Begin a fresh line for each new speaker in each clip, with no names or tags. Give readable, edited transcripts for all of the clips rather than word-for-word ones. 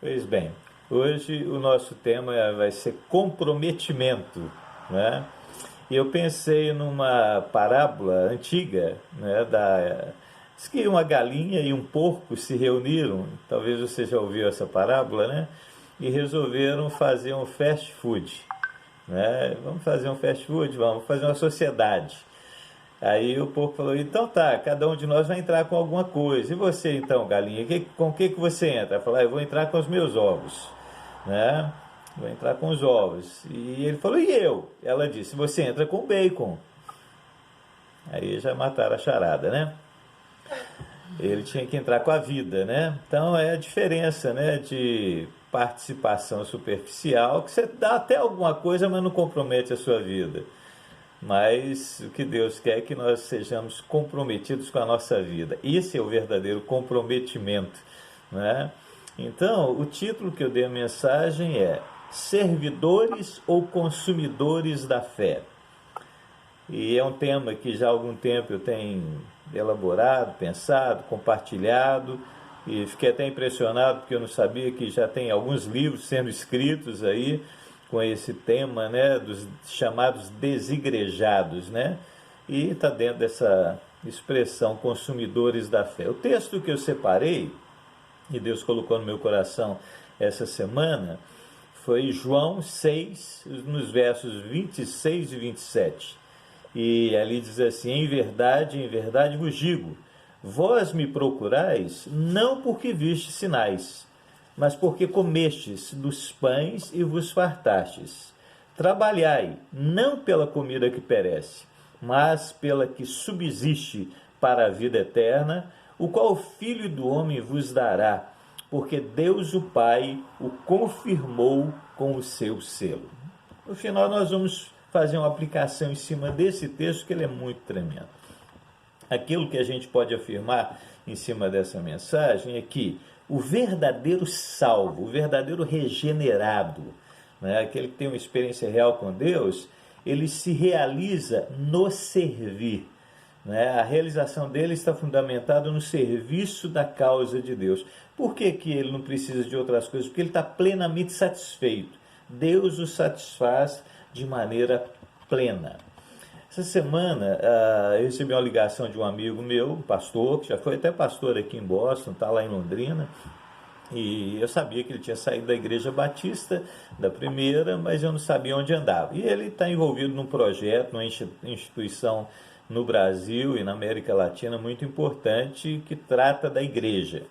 Pois bem, hoje o nosso tema vai ser comprometimento, né? E eu pensei numa parábola antiga, né? Diz que uma galinha e um porco se reuniram, talvez você já ouviu essa parábola, né? E resolveram fazer um fast food, né? Vamos fazer um fast food, vamos fazer uma sociedade. Aí o porco falou, então tá, cada um de nós vai entrar com alguma coisa. E você então, galinha, com o que você entra? Ela falou, eu vou entrar com os meus ovos, né? Vou entrar com os ovos. E ele falou, e eu? Ela disse, você entra com bacon. Aí já mataram a charada, né? Ele tinha que entrar com a vida, né? Então é a diferença, né, de participação superficial, que você dá até alguma coisa, mas não compromete a sua vida. Mas o que Deus quer é que nós sejamos comprometidos com a nossa vida. Esse é o verdadeiro comprometimento, né? Então, o título que eu dei à mensagem é Servidores ou Consumidores da Fé? E é um tema que já há algum tempo eu tenho elaborado, pensado, compartilhado, e fiquei até impressionado porque eu não sabia que já tem alguns livros sendo escritos aí com esse tema, né, dos chamados desigrejados, né? E está dentro dessa expressão consumidores da fé. O texto que eu separei, e Deus colocou no meu coração essa semana, foi João 6, nos versos 26 e 27. E ali diz assim, em verdade vos digo, vós me procurais não porque vistes sinais, mas porque comestes dos pães e vos fartastes. Trabalhai, não pela comida que perece, mas pela que subsiste para a vida eterna, o qual o Filho do Homem vos dará, porque Deus o Pai o confirmou com o seu selo. No final nós vamos fazer uma aplicação em cima desse texto, que ele é muito tremendo. Aquilo que a gente pode afirmar em cima dessa mensagem é que o verdadeiro salvo, o verdadeiro regenerado, né, aquele que tem uma experiência real com Deus, ele se realiza no servir. Né? A realização dele está fundamentada no serviço da causa de Deus. Por que que ele não precisa de outras coisas? Porque ele está plenamente satisfeito. Deus o satisfaz de maneira plena. Essa semana eu recebi uma ligação de um amigo meu, um pastor, que já foi até pastor aqui em Boston, está lá em Londrina, e eu sabia que ele tinha saído da Igreja Batista, da primeira, mas eu não sabia onde andava. E ele está envolvido num projeto, numa instituição no Brasil e na América Latina muito importante, que trata da igreja.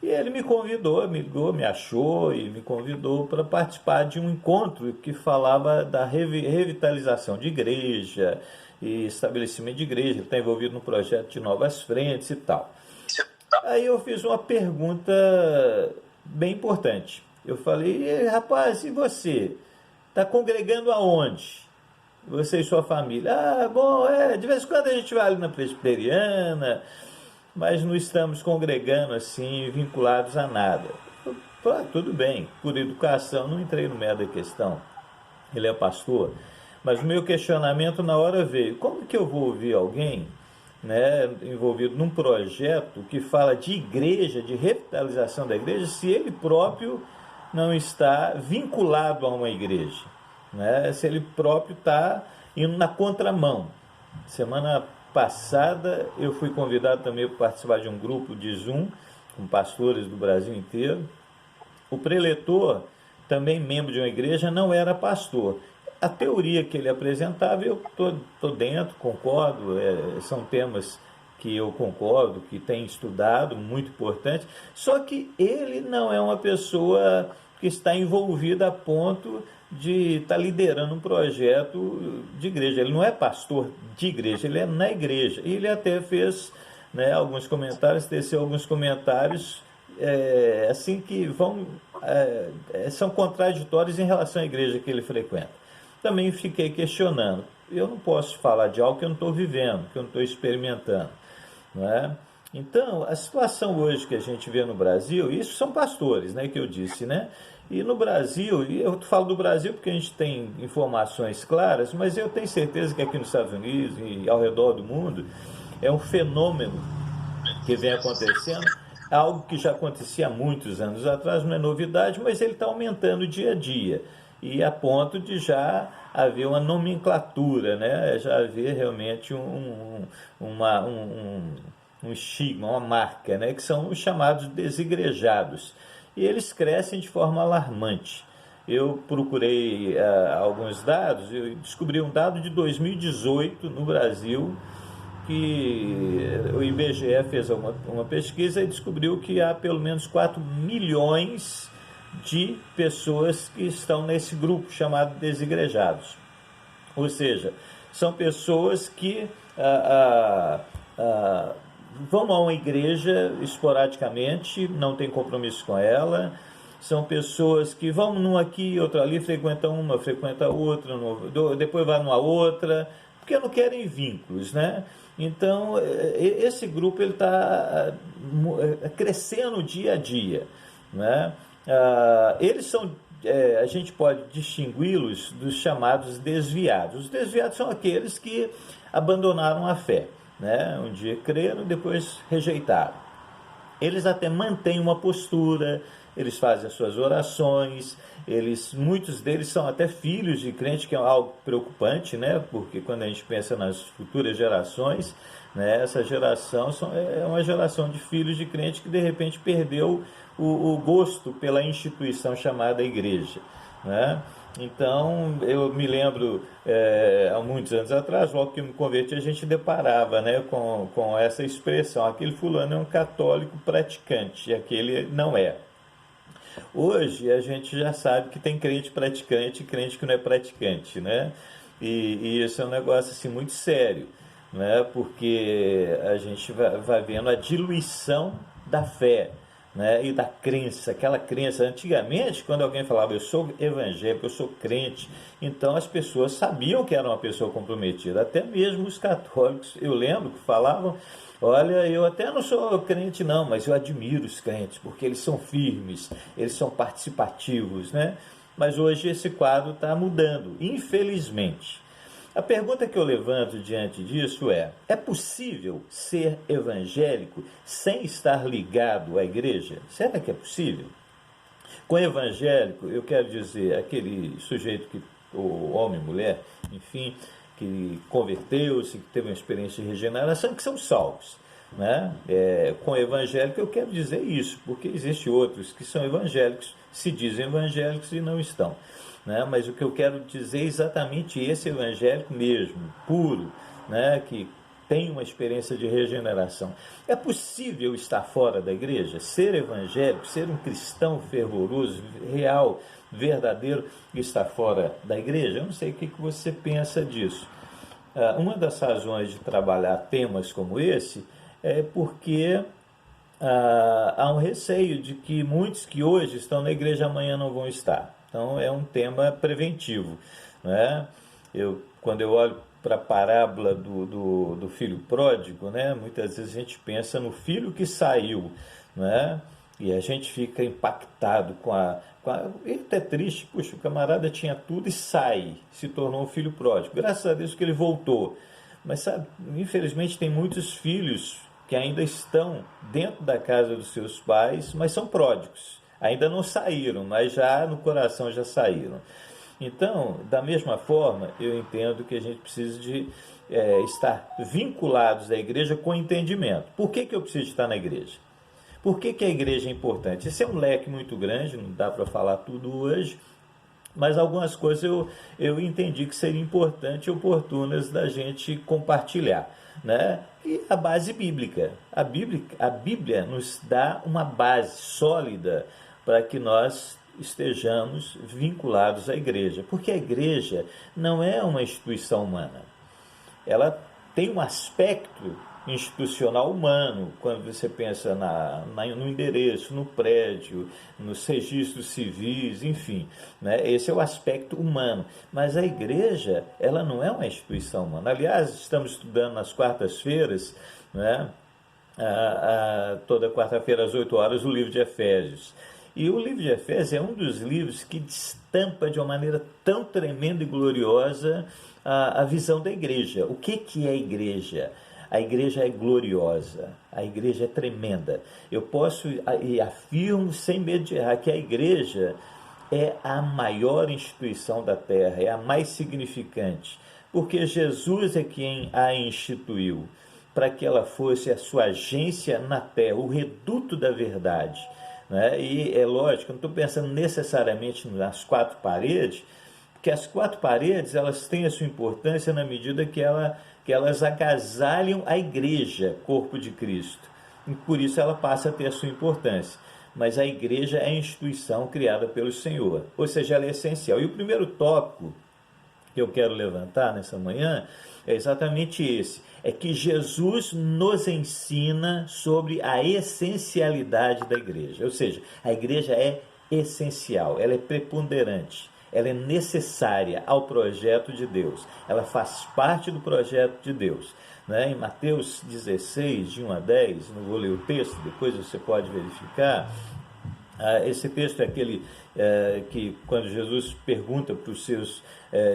E ele me convidou, me ligou, me achou e me convidou para participar de um encontro que falava da revitalização de igreja e estabelecimento de igreja. Ele está envolvido no projeto de Novas Frentes e tal. Aí eu fiz uma pergunta bem importante. Eu falei, rapaz, e você? Está congregando aonde? Você e sua família? Ah, bom, de vez em quando a gente vai ali na Presbiteriana, mas não estamos congregando assim, vinculados a nada. Tudo bem, por educação, não entrei no meio da questão. Ele é pastor, mas o meu questionamento na hora veio, como que eu vou ouvir alguém, né, envolvido num projeto que fala de igreja, de revitalização da igreja, se ele próprio não está vinculado a uma igreja, né, se ele próprio está indo na contramão. Semana passada eu fui convidado também para participar de um grupo de Zoom com pastores do Brasil inteiro. O preletor, também membro de uma igreja, não era pastor. A teoria que ele apresentava, eu estou dentro, concordo, são temas que eu concordo, que tem estudado, muito importante, só que ele não é uma pessoa que está envolvida a ponto de estar liderando um projeto de igreja. Ele não é pastor de igreja, ele é na igreja. E ele até fez, né, alguns comentários, teceu alguns comentários assim que são contraditórios em relação à igreja que ele frequenta. Também fiquei questionando. Eu não posso falar de algo que eu não estou vivendo, que eu não estou experimentando. Não é? Então, a situação hoje que a gente vê no Brasil, isso são pastores, né, que eu disse, né? E no Brasil, e eu falo do Brasil porque a gente tem informações claras, mas eu tenho certeza que aqui nos Estados Unidos e ao redor do mundo é um fenômeno que vem acontecendo, algo que já acontecia há muitos anos atrás, não é novidade, mas ele está aumentando dia a dia, e a ponto de já haver uma nomenclatura, né? Já haver realmente um estigma, uma marca, né? Que são os chamados desigrejados. E eles crescem de forma alarmante. Eu procurei alguns dados, eu descobri um dado de 2018 no Brasil, que o IBGE fez uma pesquisa e descobriu que há pelo menos 4 milhões de pessoas que estão nesse grupo chamado desigrejados. Ou seja, são pessoas que vão a uma igreja esporadicamente, não tem compromisso com ela, são pessoas que vão num aqui, outro ali, frequenta uma, frequenta outra, depois vai numa outra, porque não querem vínculos, né? Então, esse grupo está crescendo dia a dia, né? Eles são, a gente pode distingui-los dos chamados desviados. Os desviados são aqueles que abandonaram a fé, né? Um dia creram, depois rejeitaram. Eles até mantêm uma postura, eles fazem as suas orações, muitos deles são até filhos de crente, que é algo preocupante, né? Porque quando a gente pensa nas futuras gerações, né, essa geração é uma geração de filhos de crente que de repente perdeu o gosto pela instituição chamada igreja, né? Então, eu me lembro, há muitos anos atrás, logo que eu me converti, a gente deparava, né, com essa expressão: aquele fulano é um católico praticante, e aquele não é. Hoje a gente já sabe que tem crente praticante e crente que não é praticante, né? E isso é um negócio assim, muito sério, né? Porque a gente vai vendo a diluição da fé, né? E da crença, aquela crença. Antigamente, quando alguém falava eu sou evangélico, eu sou crente, então as pessoas sabiam que era uma pessoa comprometida. Até mesmo os católicos, eu lembro que falavam: olha, eu até não sou crente não, mas eu admiro os crentes, porque eles são firmes, eles são participativos, né? Mas hoje esse quadro está mudando, infelizmente. A pergunta que eu levanto diante disso é possível ser evangélico sem estar ligado à igreja? Será que é possível? Com evangélico, eu quero dizer aquele sujeito que, o homem, mulher, enfim, que converteu-se, que teve uma experiência de regeneração, que são salvos, né? Com evangélico eu quero dizer isso, porque existem outros que são evangélicos, se dizem evangélicos e não estão, né? Mas o que eu quero dizer é exatamente esse evangélico mesmo, puro, né? Que tem uma experiência de regeneração. É possível estar fora da igreja, ser evangélico, ser um cristão fervoroso, real, verdadeiro, e estar fora da igreja? Eu não sei o que você pensa disso. Uma das razões de trabalhar temas como esse é porque há um receio de que muitos que hoje estão na igreja amanhã não vão estar. Então é um tema preventivo, né? Quando eu olho para a parábola do filho pródigo, né, muitas vezes a gente pensa no filho que saiu, né? E a gente fica impactado e até triste. Puxa, o camarada tinha tudo e se tornou um filho pródigo. Graças a Deus que ele voltou. Mas, sabe, infelizmente tem muitos filhos que ainda estão dentro da casa dos seus pais, mas são pródigos. Ainda não saíram, mas já no coração já saíram. Então, da mesma forma, eu entendo que a gente precisa de estar vinculados à igreja com entendimento. Por que eu preciso estar na igreja? Por que a igreja é importante? Esse é um leque muito grande, não dá para falar tudo hoje, mas algumas coisas eu entendi que seriam importantes e oportunas da gente compartilhar, né? E a base bíblica. A Bíblia nos dá uma base sólida para que nós estejamos vinculados à igreja, porque a igreja não é uma instituição humana. Ela tem um aspecto institucional humano, quando você pensa no endereço, no prédio, nos registros civis, enfim, né? Esse é o aspecto humano. Mas a igreja, ela não é uma instituição humana. Aliás, estamos estudando nas quartas-feiras, né? Toda quarta-feira às 8 horas, o livro de Efésios. E o livro de Efésios é um dos livros que destampa de uma maneira tão tremenda e gloriosa a visão da igreja. O que é a igreja? A igreja é gloriosa, a igreja é tremenda. Eu posso e afirmo sem medo de errar que a igreja é a maior instituição da terra, é a mais significante, porque Jesus é quem a instituiu, para que ela fosse a sua agência na terra, o reduto da verdade. Né? E é lógico, eu não estou pensando necessariamente nas quatro paredes, porque as quatro paredes elas têm a sua importância na medida que elas agasalham a igreja, corpo de Cristo. E por isso ela passa a ter a sua importância. Mas a igreja é a instituição criada pelo Senhor, ou seja, ela é essencial. E o primeiro tópico que eu quero levantar nessa manhã é exatamente esse, é que Jesus nos ensina sobre a essencialidade da igreja, ou seja, a igreja é essencial, ela é preponderante, ela é necessária ao projeto de Deus, ela faz parte do projeto de Deus. Né? Em Mateus 16, de 1 a 10, não vou ler o texto, depois você pode verificar. Esse texto é aquele que quando Jesus pergunta para os seus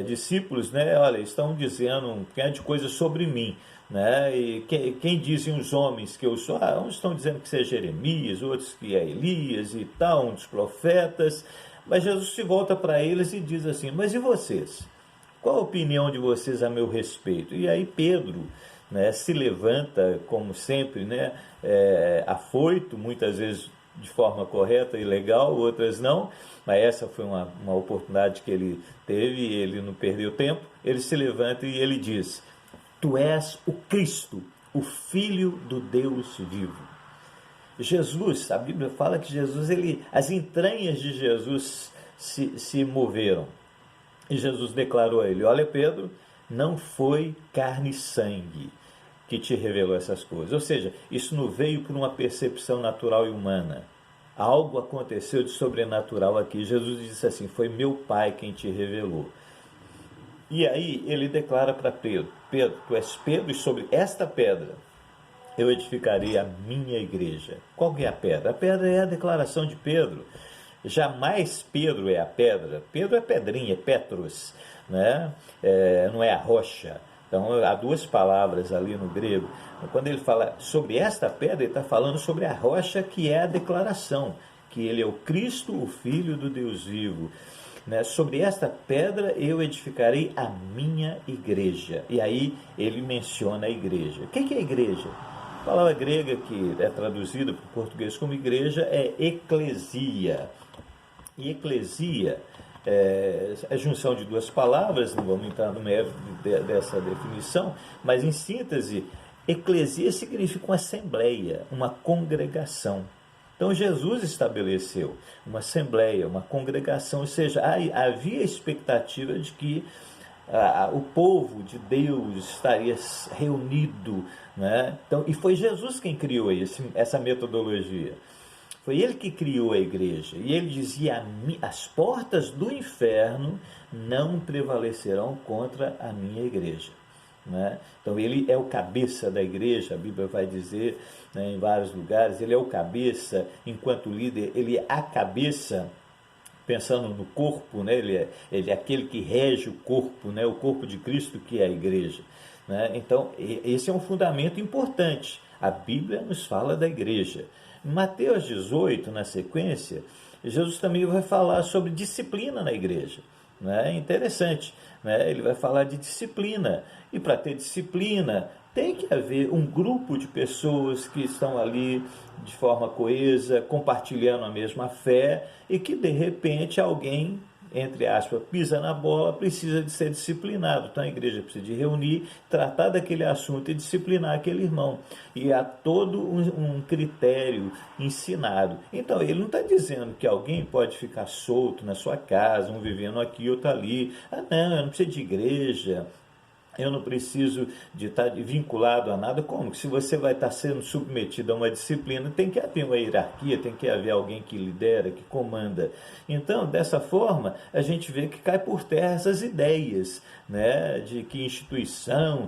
discípulos, né, olha, estão dizendo um bocado de coisas sobre mim, né, e quem dizem os homens que eu sou? Uns estão dizendo que você é Jeremias, outros que é Elias e tal, um dos profetas, mas Jesus se volta para eles e diz assim, mas e vocês? Qual a opinião de vocês a meu respeito? E aí Pedro, né, se levanta, como sempre, né, afoito, muitas vezes de forma correta e legal, outras não, mas essa foi uma oportunidade que ele teve e ele não perdeu tempo. Ele se levanta e ele diz, tu és o Cristo, o Filho do Deus vivo. Jesus, a Bíblia fala que Jesus, as entranhas de Jesus se moveram. E Jesus declarou a ele, olha Pedro, não foi carne e sangue que te revelou essas coisas. Ou seja, isso não veio por uma percepção natural e humana. Algo aconteceu de sobrenatural aqui. Jesus disse assim, foi meu Pai quem te revelou. E aí ele declara para Pedro, Pedro, tu és Pedro e sobre esta pedra eu edificarei a minha igreja. Qual que é a pedra? A pedra é a declaração de Pedro. Jamais Pedro é a pedra. Pedro é pedrinha, é Petros, né? Não é a rocha. Então, há duas palavras ali no grego. Quando ele fala sobre esta pedra, ele está falando sobre a rocha que é a declaração, que ele é o Cristo, o Filho do Deus vivo. Né? Sobre esta pedra eu edificarei a minha igreja. E aí ele menciona a igreja. O que é a igreja? A palavra grega que é traduzida para o português como igreja é eclesia. E eclesia é a junção de duas palavras, não vamos entrar no mérito dessa definição, mas em síntese, eclesia significa uma assembleia, uma congregação. Então Jesus estabeleceu uma assembleia, uma congregação, ou seja, havia expectativa de que o povo de Deus estaria reunido, né? Então, e foi Jesus quem criou essa metodologia. Foi ele que criou a igreja. E ele dizia, as portas do inferno não prevalecerão contra a minha igreja. Né? Então ele é o cabeça da igreja, a Bíblia vai dizer, né, em vários lugares, ele é o cabeça, enquanto líder, ele é a cabeça, pensando no corpo, né? Ele é aquele que rege o corpo, né? O corpo de Cristo que é a igreja. Né? Então esse é um fundamento importante, a Bíblia nos fala da igreja. Em Mateus 18, na sequência, Jesus também vai falar sobre disciplina na igreja. Né? Interessante, né? Ele vai falar de disciplina, e para ter disciplina tem que haver um grupo de pessoas que estão ali de forma coesa, compartilhando a mesma fé, e que de repente alguém, entre aspas, pisa na bola, precisa de ser disciplinado. Então a igreja precisa de reunir, tratar daquele assunto e disciplinar aquele irmão. E há todo um critério ensinado. Então ele não está dizendo que alguém pode ficar solto na sua casa, um vivendo aqui, outro ali. Não, eu não preciso de igreja, eu não preciso de estar vinculado a nada. Como? Se você vai estar sendo submetido a uma disciplina, tem que haver uma hierarquia, tem que haver alguém que lidera, que comanda. Então, dessa forma, a gente vê que cai por terra essas ideias, né, de que instituição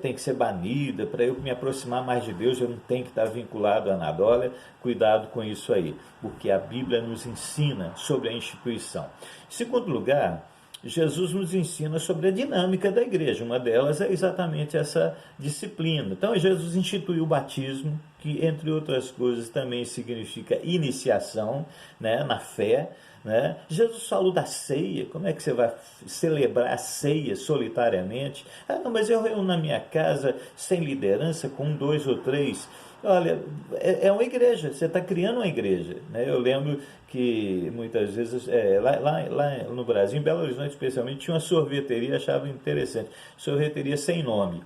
tem que ser banida, para eu me aproximar mais de Deus, eu não tenho que estar vinculado a nada. Olha, cuidado com isso aí, porque a Bíblia nos ensina sobre a instituição. Em segundo lugar, Jesus nos ensina sobre a dinâmica da igreja. Uma delas é exatamente essa disciplina. Então, Jesus instituiu o batismo, que, entre outras coisas, também significa iniciação, né, na fé. Né? Jesus falou da ceia. Como é que você vai celebrar a ceia solitariamente? Ah, não, mas eu reúno na minha casa sem liderança, com um, dois ou três. Olha, é uma igreja, você está criando uma igreja. Né? Eu lembro que muitas vezes, lá no Brasil, em Belo Horizonte especialmente, tinha uma sorveteria, achava interessante, sorveteria sem nome.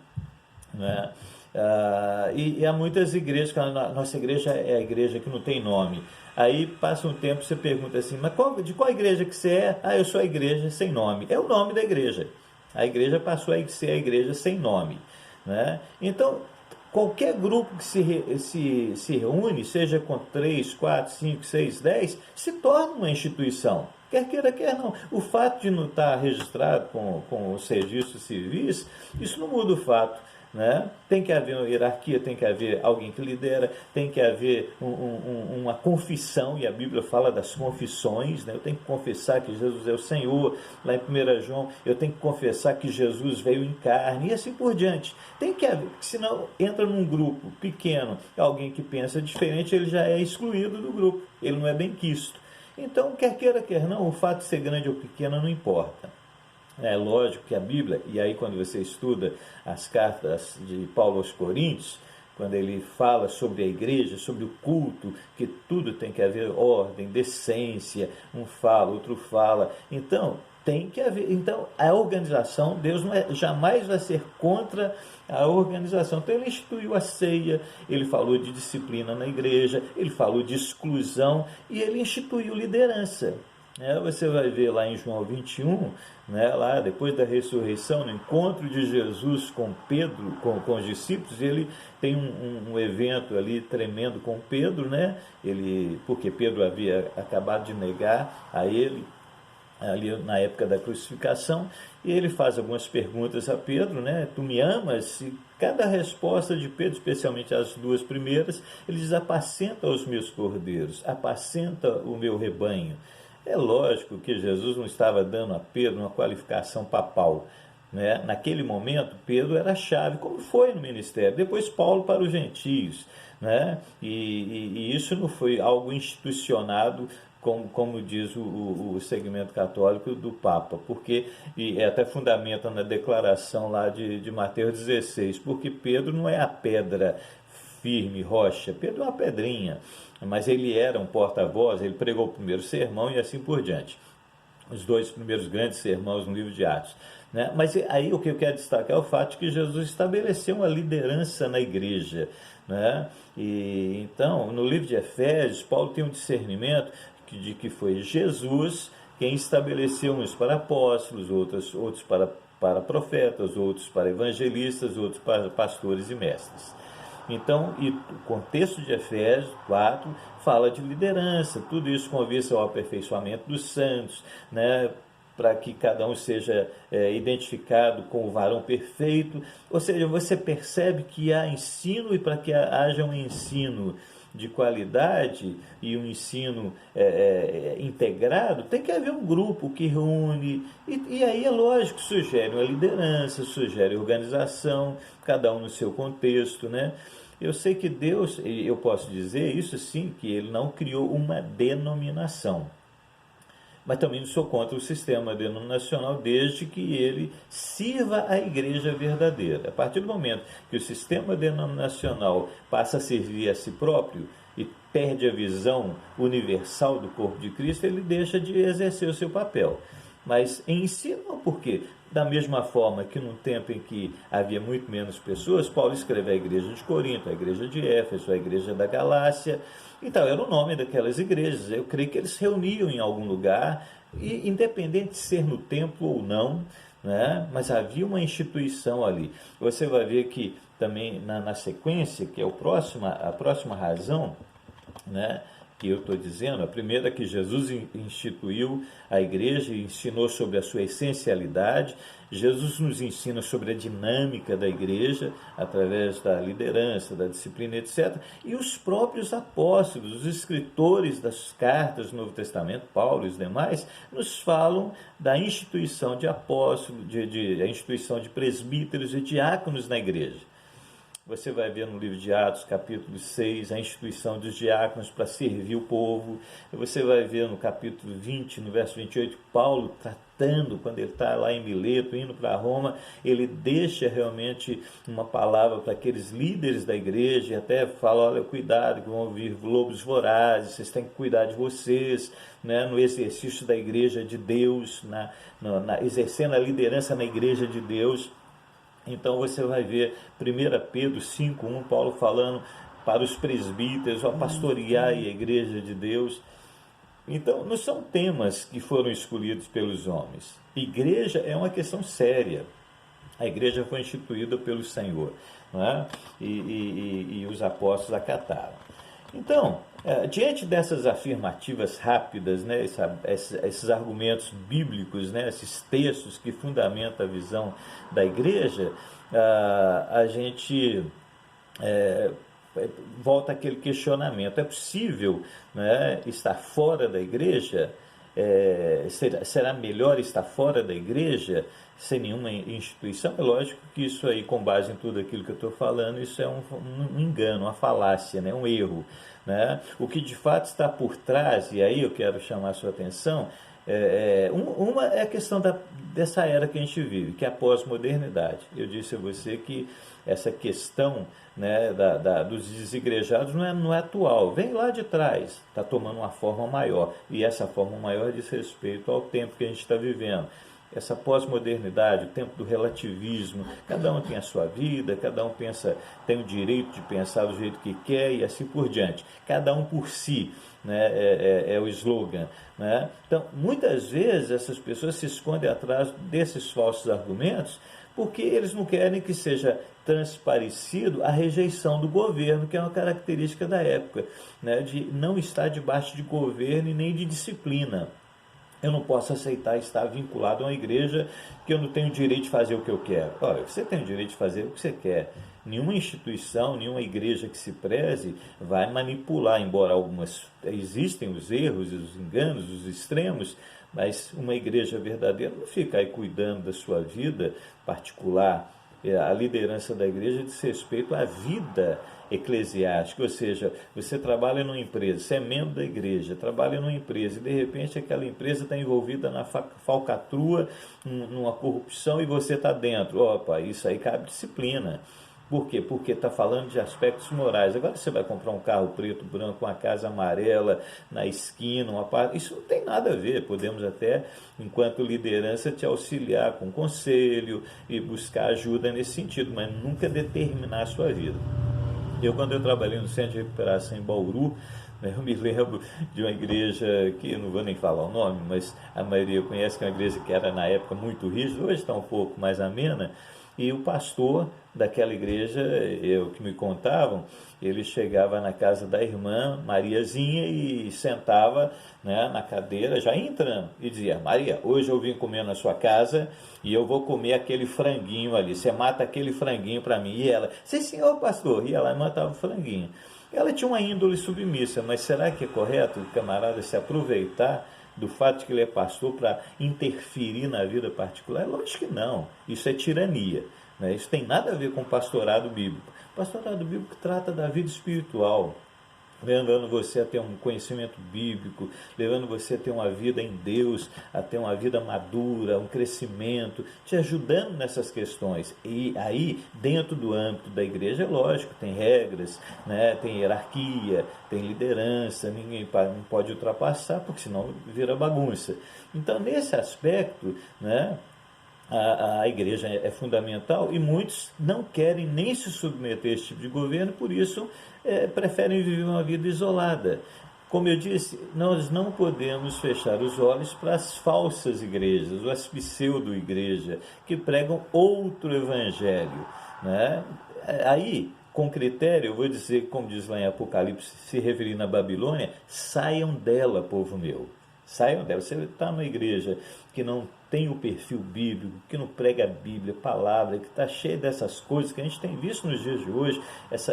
Né? E há muitas igrejas, a nossa igreja é a igreja que não tem nome. Aí passa um tempo, você pergunta assim, mas de qual igreja que você é? Ah, eu sou a igreja sem nome. É o nome da igreja. A igreja passou a ser a igreja sem nome. Né? Então, qualquer grupo que se reúne, seja com 3, 4, 5, 6, 10, se torna uma instituição. Quer queira, quer não. O fato de não estar registrado com os registros civis, isso não muda o fato. Né? Tem que haver uma hierarquia, tem que haver alguém que lidera, tem que haver uma confissão, e a Bíblia fala das confissões. Né? Eu tenho que confessar que Jesus é o Senhor. Lá em 1 João, eu tenho que confessar que Jesus veio em carne, e assim por diante. Tem que haver, senão entra num grupo pequeno, alguém que pensa diferente, ele já é excluído do grupo, ele não é bem quisto. Então, quer queira, quer não, o fato de ser grande ou pequeno não importa. É lógico que a Bíblia, e aí quando você estuda as cartas de Paulo aos Coríntios, quando ele fala sobre a igreja, sobre o culto, que tudo tem que haver ordem, decência, um fala, outro fala. Então, tem que haver. Então, a organização, Deus jamais vai ser contra a organização. Então, ele instituiu a ceia, ele falou de disciplina na igreja, ele falou de exclusão e ele instituiu liderança. Você vai ver lá em João 21, né, lá depois da ressurreição, no encontro de Jesus com Pedro, com os discípulos, ele tem um evento ali tremendo com Pedro, né, porque Pedro havia acabado de negar a ele, ali na época da crucificação, e ele faz algumas perguntas a Pedro, né, tu me amas? E cada resposta de Pedro, especialmente as duas primeiras, ele diz, apacenta os meus cordeiros, apacenta o meu rebanho. É lógico que Jesus não estava dando a Pedro uma qualificação papal. Né? Naquele momento, Pedro era a chave, como foi no ministério. Depois, Paulo para os gentios. Né? E isso não foi algo institucionado, como diz o segmento católico do Papa, porque, e até fundamenta na declaração lá de Mateus 16, porque Pedro não é a pedra firme, rocha, Pedro é uma pedrinha, mas ele era um porta-voz, ele pregou o primeiro sermão e assim por diante. Os dois primeiros grandes sermões no livro de Atos. Né? Mas aí o que eu quero destacar é o fato de que Jesus estabeleceu uma liderança na igreja. Né? E então, no livro de Efésios, Paulo tem um discernimento de que foi Jesus quem estabeleceu uns para apóstolos, outros para profetas, outros para evangelistas, outros para pastores e mestres. Então, o contexto de Efésios 4 fala de liderança, tudo isso com vista ao aperfeiçoamento dos santos, né, para que cada um seja identificado com o varão perfeito. Ou seja, você percebe que há ensino, e para que haja um ensino de qualidade e um ensino integrado, tem que haver um grupo que reúne, e aí é lógico, sugere uma liderança, sugere organização, cada um no seu contexto, né? Eu sei que Deus, eu posso dizer isso sim, que ele não criou uma denominação, mas também não sou contra o sistema denominacional, desde que ele sirva a igreja verdadeira. A partir do momento que o sistema denominacional passa a servir a si próprio e perde a visão universal do corpo de Cristo, ele deixa de exercer o seu papel. Mas em si não, porque da mesma forma que num tempo em que havia muito menos pessoas, Paulo escreve a igreja de Corinto, a igreja de Éfeso, a igreja da Galácia. Então, era o nome daquelas igrejas. Eu creio que eles se reuniam em algum lugar, e, independente de ser no templo ou não, né, mas havia uma instituição ali. Você vai ver que também na sequência, que é a próxima razão, né, que eu estou dizendo. A primeira é que Jesus instituiu a igreja e ensinou sobre a sua essencialidade. Jesus nos ensina sobre a dinâmica da igreja, através da liderança, da disciplina, etc. E os próprios apóstolos, os escritores das cartas do Novo Testamento, Paulo e os demais, nos falam da instituição de apóstolos, a instituição de presbíteros e diáconos na igreja. Você vai ver no livro de Atos, capítulo 6, a instituição dos diáconos para servir o povo. Você vai ver no capítulo 20, no verso 28, Paulo tratando, quando ele está lá em Mileto, indo para Roma, ele deixa realmente uma palavra para aqueles líderes da igreja, e até fala, olha, cuidado, que vão vir lobos vorazes, vocês têm que cuidar de vocês, né, no exercício da igreja de Deus, exercendo a liderança na igreja de Deus. Então você vai ver 1 Pedro 5,1, Paulo falando para os presbíteros, a pastorear a igreja de Deus. Então, não são temas que foram escolhidos pelos homens. Igreja é uma questão séria. A igreja foi instituída pelo Senhor, não é? E os apóstolos acataram. Então, diante dessas afirmativas rápidas, né, esses argumentos bíblicos, né, esses textos que fundamentam a visão da igreja, a gente volta àquele questionamento: é possível, né, estar fora da igreja? Será melhor estar fora da igreja sem nenhuma instituição? É lógico que isso aí, com base em tudo aquilo que eu estou falando, isso é um engano, uma falácia, né? Um erro, né? O que de fato está por trás, e aí eu quero chamar a sua atenção, uma é a questão dessa era que a gente vive, que é a pós-modernidade. Eu disse a você que essa questão, né, dos desigrejados não é atual, vem lá de trás, está tomando uma forma maior, e essa forma maior diz respeito ao tempo que a gente está vivendo. Essa pós-modernidade, o tempo do relativismo, cada um tem a sua vida, cada um tem o direito de pensar do jeito que quer e assim por diante. Cada um por si, né, é o slogan, né? Então, muitas vezes essas pessoas se escondem atrás desses falsos argumentos porque eles não querem que seja transparecido a rejeição do governo, que é uma característica da época, né, de não estar debaixo de governo e nem de disciplina. Eu não posso aceitar estar vinculado a uma igreja que eu não tenho direito de fazer o que eu quero. Olha, você tem o direito de fazer o que você quer. Nenhuma instituição, nenhuma igreja que se preze vai manipular, embora existem os erros, os enganos, os extremos, mas uma igreja verdadeira não fica aí cuidando da sua vida particular. A liderança da igreja diz respeito à vida eclesiástica, ou seja, você trabalha numa empresa, você é membro da igreja, trabalha numa empresa e de repente aquela empresa está envolvida na falcatrua, numa corrupção e você está dentro. Opa, isso aí cabe disciplina. Por quê? Porque está falando de aspectos morais. Agora você vai comprar um carro preto, branco, uma casa amarela na esquina, isso não tem nada a ver. Podemos até, enquanto liderança, te auxiliar com conselho e buscar ajuda nesse sentido, mas nunca determinar a sua vida. Quando eu trabalhei no Centro de Recuperação em Bauru, eu me lembro de uma igreja que eu não vou nem falar o nome, mas a maioria conhece, que é uma igreja que era na época muito rígida, hoje está um pouco mais amena, e o pastor daquela igreja, que me contavam, ele chegava na casa da irmã Mariazinha e sentava, né, na cadeira, já entrando, e dizia: Maria, hoje eu vim comer na sua casa e eu vou comer aquele franguinho ali, você mata aquele franguinho para mim. E ela: sim senhor pastor, ia lá e matava o franguinho. Ela tinha uma índole submissa, mas será que é correto o camarada se aproveitar do fato de que ele é pastor para interferir na vida particular? Lógico que não, isso é tirania, né? Isso tem nada a ver com pastorado bíblico. Pastorado bíblico trata da vida espiritual, levando você a ter um conhecimento bíblico, levando você a ter uma vida em Deus, a ter uma vida madura, um crescimento, te ajudando nessas questões. E aí, dentro do âmbito da igreja, é lógico, tem regras, né? Tem hierarquia, tem liderança, ninguém não pode ultrapassar, porque senão vira bagunça. Então, nesse aspecto, né, a igreja é fundamental e muitos não querem nem se submeter a esse tipo de governo, por isso preferem viver uma vida isolada. Como eu disse, nós não podemos fechar os olhos para as falsas igrejas, ou as pseudo-igrejas, que pregam outro evangelho, né? Aí com critério, eu vou dizer, como diz lá em Apocalipse, se referindo à Babilônia, saiam dela, povo meu. Saiam dela. Você está numa igreja que não tem o perfil bíblico, que não prega a Bíblia, palavra, que está cheia dessas coisas que a gente tem visto nos dias de hoje,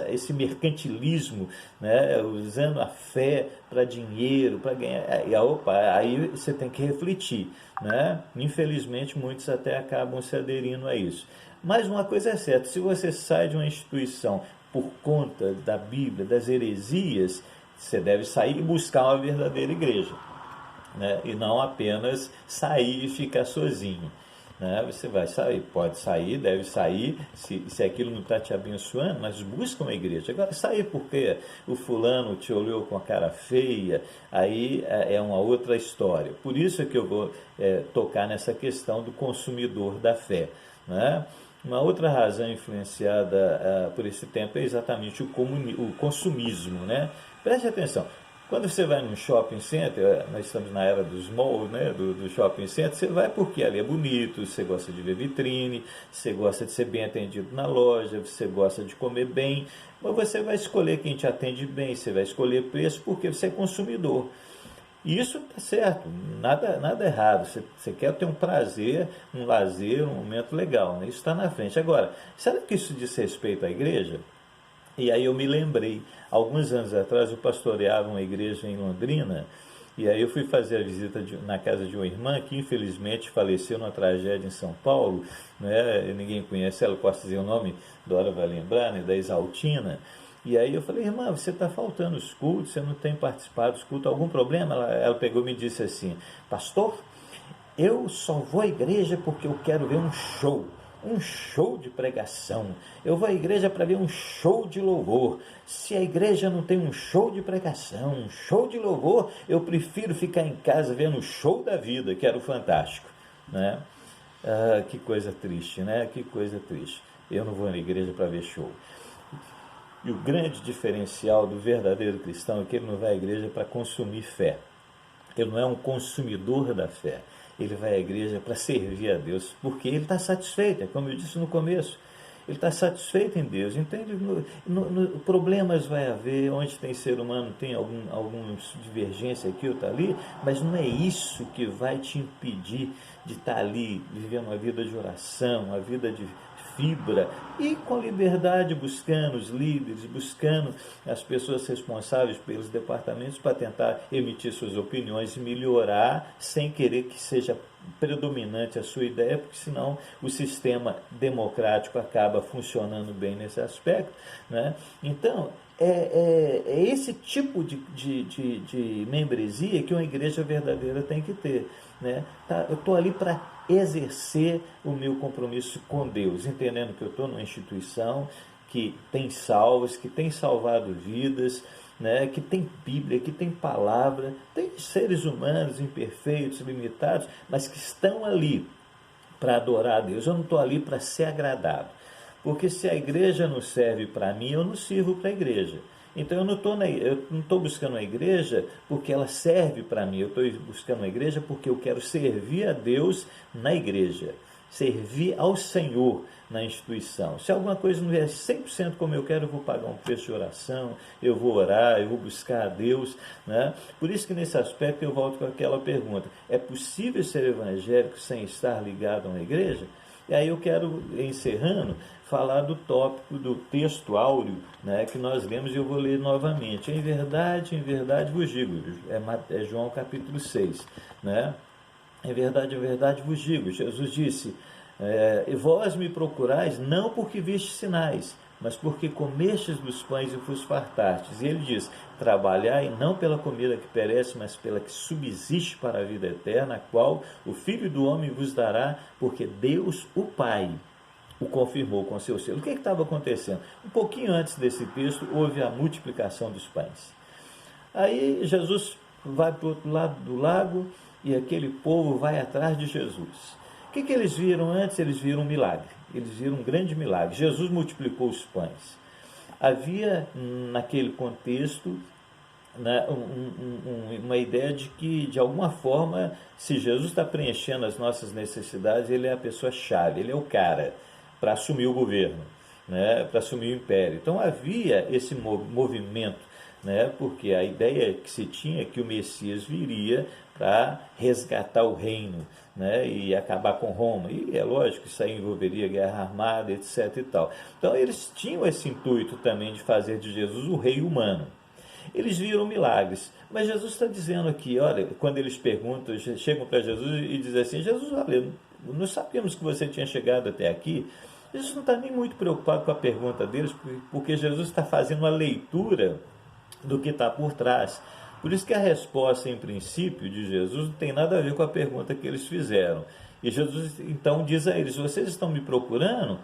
esse mercantilismo, né, usando a fé para dinheiro, para ganhar. Aí você tem que refletir. Né? Infelizmente, muitos até acabam se aderindo a isso. Mas uma coisa é certa, se você sai de uma instituição por conta da Bíblia, das heresias, você deve sair e buscar uma verdadeira igreja. Né? E não apenas sair e ficar sozinho. Né? Você vai sair, pode sair, deve sair, se aquilo não está te abençoando, mas busca uma igreja. Agora, sair porque o fulano te olhou com a cara feia, aí é uma outra história. Por isso é que eu vou tocar nessa questão do consumidor da fé. Né? Uma outra razão influenciada por esse tempo é exatamente o consumismo. Né? Preste atenção. Quando você vai num shopping center, nós estamos na era dos malls, né, do shopping center, você vai porque ali é bonito, você gosta de ver vitrine, você gosta de ser bem atendido na loja, você gosta de comer bem, mas você vai escolher quem te atende bem, você vai escolher preço porque você é consumidor. E isso está certo, nada errado, você quer ter um prazer, um lazer, um momento legal, né? Isso está na frente. Agora, será que isso diz respeito à igreja? E aí eu me lembrei, alguns anos atrás eu pastoreava uma igreja em Londrina, e aí eu fui fazer a visita na casa de uma irmã que infelizmente faleceu numa tragédia em São Paulo, né? Ninguém conhece ela, posso dizer o nome, Dora vai lembrar, né? Da Exaltina. E aí eu falei, irmã, você está faltando os cultos, você não tem participado dos cultos, algum problema? Ela pegou e me disse assim, pastor, eu só vou à igreja porque eu quero ver um show de pregação. Eu vou à igreja para ver um show de louvor. Se a igreja não tem um show de pregação, um show de louvor, eu prefiro ficar em casa vendo o show da vida, que era o Fantástico. Né? Que coisa triste, né? Que coisa triste. Eu não vou na igreja para ver show. E o grande diferencial do verdadeiro cristão é que ele não vai à igreja para consumir fé. Ele não é um consumidor da fé. Ele vai à igreja para servir a Deus, porque ele está satisfeito, é como eu disse no começo, ele está satisfeito em Deus. Então, problemas vai haver, onde tem ser humano tem alguma divergência aqui ou está ali, mas não é isso que vai te impedir de estar ali, vivendo uma vida de oração, uma vida de fibra e com liberdade, buscando os líderes, buscando as pessoas responsáveis pelos departamentos para tentar emitir suas opiniões e melhorar sem querer que seja predominante a sua ideia, porque senão o sistema democrático acaba funcionando bem nesse aspecto. Né? Então, é esse tipo de membresia que uma igreja verdadeira tem que ter. Né? Eu estou ali para exercer o meu compromisso com Deus, entendendo que eu estou numa instituição que tem salvos, que tem salvado vidas, né, que tem Bíblia, que tem palavra, tem seres humanos imperfeitos, limitados, mas que estão ali para adorar a Deus. Eu não estou ali para ser agradado, porque se a igreja não serve para mim, eu não sirvo para a igreja. Então eu não estou buscando a igreja porque ela serve para mim, eu estou buscando a igreja porque eu quero servir a Deus na igreja, servir ao Senhor na instituição. Se alguma coisa não é 100% como eu quero, eu vou pagar um preço de oração, eu vou orar, eu vou buscar a Deus. Né? Por isso que nesse aspecto eu volto com aquela pergunta, é possível ser evangélico sem estar ligado a uma igreja? E aí eu quero, encerrando, falar do tópico do texto áureo, né, que nós lemos e eu vou ler novamente. Em verdade vos digo, é João capítulo 6, né? Em verdade vos digo, Jesus disse, e vós me procurais não porque vistes sinais, mas porque comestes dos pães e vos fartastes. E ele diz, trabalhai não pela comida que perece, mas pela que subsiste para a vida eterna, a qual o Filho do Homem vos dará, porque Deus, o Pai, o confirmou com seu selo. O que estava acontecendo? Um pouquinho antes desse texto, houve a multiplicação dos pães. Aí Jesus vai para o outro lado do lago e aquele povo vai atrás de Jesus. O que eles viram antes? Eles viram um milagre. Eles viram um grande milagre. Jesus multiplicou os pães. Havia, naquele contexto, né, uma ideia de que, de alguma forma, se Jesus está preenchendo as nossas necessidades, ele é a pessoa-chave, ele é o cara para assumir o governo. né, para assumir o império. Então havia esse movimento, né, porque a ideia que se tinha é que o Messias viria para resgatar o reino, né, e acabar com Roma. E é lógico que isso aí envolveria guerra armada, etc. e tal. Então eles tinham esse intuito também de fazer de Jesus o rei humano. Eles viram milagres, mas Jesus está dizendo aqui, olha, quando eles perguntam, chegam para Jesus e dizem assim, Jesus, olha, nós sabíamos que você tinha chegado até aqui. Jesus não está nem muito preocupado com a pergunta deles, porque Jesus está fazendo uma leitura do que está por trás. Por isso que a resposta, em princípio, de Jesus não tem nada a ver com a pergunta que eles fizeram. E Jesus então diz a eles, vocês estão me procurando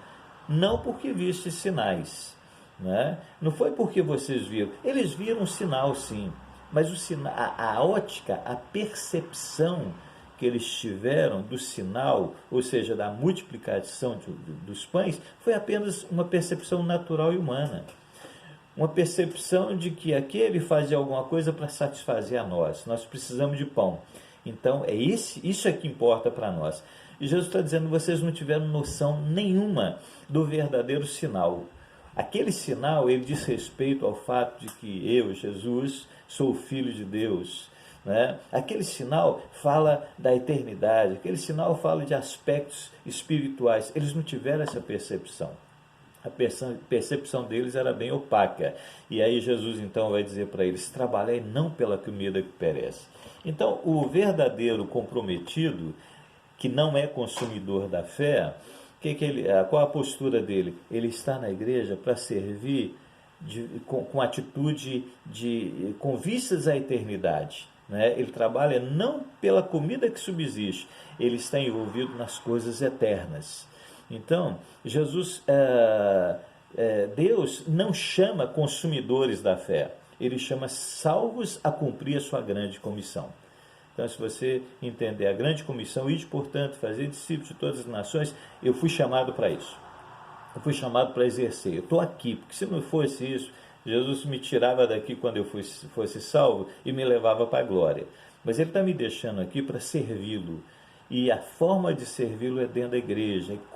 não porque viste sinais, né? Não foi porque vocês viram. Eles viram um sinal, sim, mas o sinal, a ótica, a percepção que eles tiveram do sinal, ou seja, da multiplicação dos pães, foi apenas uma percepção natural e humana. Uma percepção de que aquele fazia alguma coisa para satisfazer a nós. Nós precisamos de pão. Então, isso é que importa para nós. E Jesus está dizendo, vocês não tiveram noção nenhuma do verdadeiro sinal. Aquele sinal, ele diz respeito ao fato de que eu, Jesus, sou o Filho de Deus, né? Aquele sinal fala da eternidade, aquele sinal fala de aspectos espirituais. Eles não tiveram essa percepção. A percepção deles era bem opaca. E aí Jesus então vai dizer para eles, trabalhai não pela comida que perece. Então o verdadeiro comprometido, que não é consumidor da fé, qual a postura dele? Ele está na igreja para servir com atitude com vistas à eternidade, né? Ele trabalha não pela comida que subsiste, ele está envolvido nas coisas eternas. Então, Deus não chama consumidores da fé, ele chama salvos a cumprir a sua grande comissão. Então, se você entender a grande comissão, ide, portanto, fazer discípulos de todas as nações, eu fui chamado para isso. Eu fui chamado para exercer. Eu estou aqui, porque se não fosse isso, Jesus me tirava daqui quando eu fosse salvo e me levava para a glória. Mas Ele está me deixando aqui para servi-lo. E a forma de servi-lo é dentro da igreja,